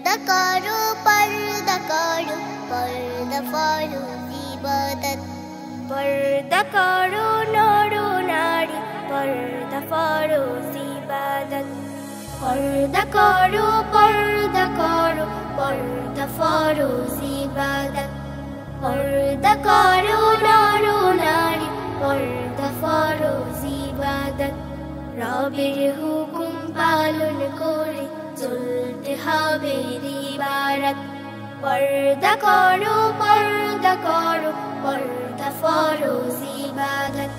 पर्दा करो पर्दा करो पर्दा फरोज इबादत पर्दा करो नरो नारी पर्दा फरोज इबादत पर्दा करो पर्दा करो पर्दा फरोज इबादत पर्दा करो नरो नारी पर्दा फरोज इबादत रবের হুকুম পালন করে চলতে হবে ইবাদত पर्दा करो पर्दा फरोज इबादत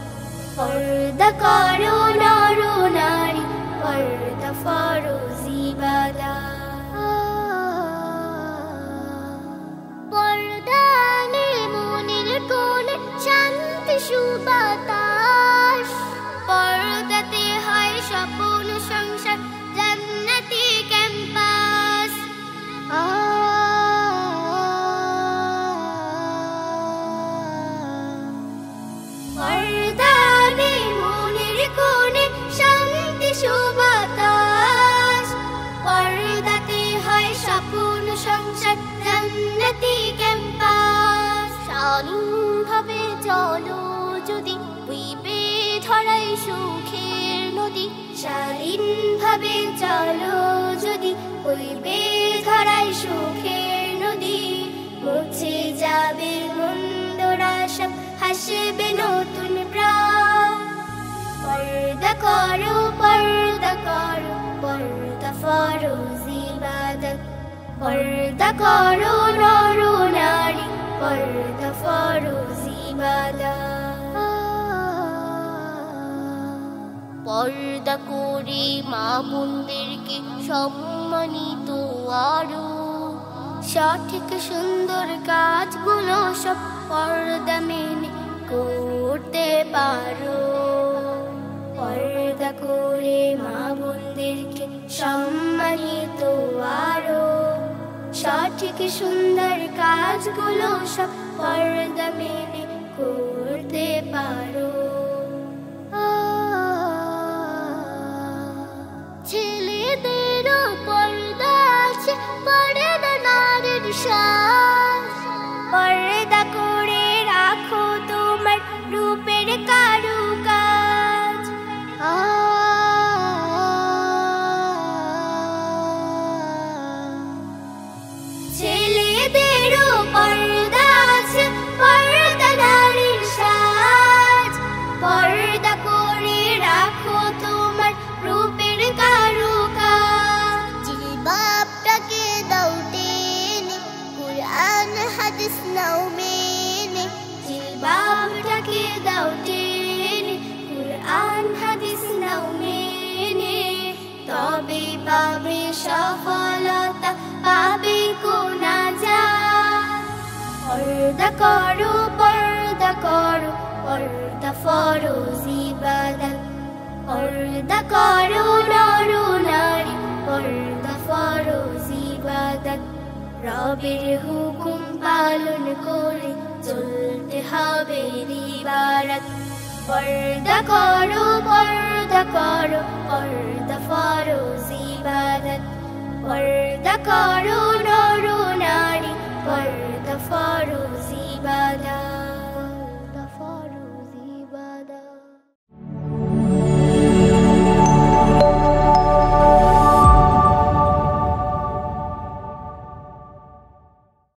पर्दा करो नरो नारी पर्दा फरोज इबादत पर्दा ने মনের কোণে শান্তি সুবাতাস पर्दाते হয় স্বপ্ন সংসার জান্নাতি ক্যাম্পাস पर्दा ने মনের কোণে শান্তি সুবাতাস पर्दाते হয় স্বপ্ন সংসার জান্নাতি ক্যাম্পাস স্বাধীনভাবে চলো যদি বইবে ধরাই সুখের নদী স্বাধীনভাবে চলো যদি বইবে ধরাই সুখের নদী মুছে যাবে মন্দরা সব হাসবে নতুন প্রাণ पर्दा करो पर्दा फरोज इबादत पर्दा करो नरो नारी पर्दा फरोज इबादत पर्दा করে মা বোনদেরকে সম্মানিত আরো সঠিক সুন্দর কাজগুলো সব पर्दा মেনে করতে পারো पर्दा করে মা বোনদেরকে সম্মানিত আরো সঠিক সুন্দর কাজগুলো সব पर्दा মেনে করতে পারো ছেলেদেরও पर्दा আছে पर्दा নারীর সাজ पर्दा করে রাখো তোমার রূপের কারুকাজ ছেলেদেরও पर्दा আছে पर्दा নারীর সাজ पर्दा করে রাখো তোমার রূপের কারুকাজ জিলবাবটাকে দাও টেনে কুরআন হাদিস নাও মেনে জিলবাবটাকে দাও টেনে কুরআন হাদিস নাও মেনে তবে পাবে সফলতা পাবে কোনাজাত पर्दा करो पर्दा फरोज इबादत पर्दा करो नरो नारी पर्दा फरोज इबादत রবের হুকুম পালন করে চলতে হবে ইবাদত पर्दा करो पर्दा फरोज इबादत पर्दा करो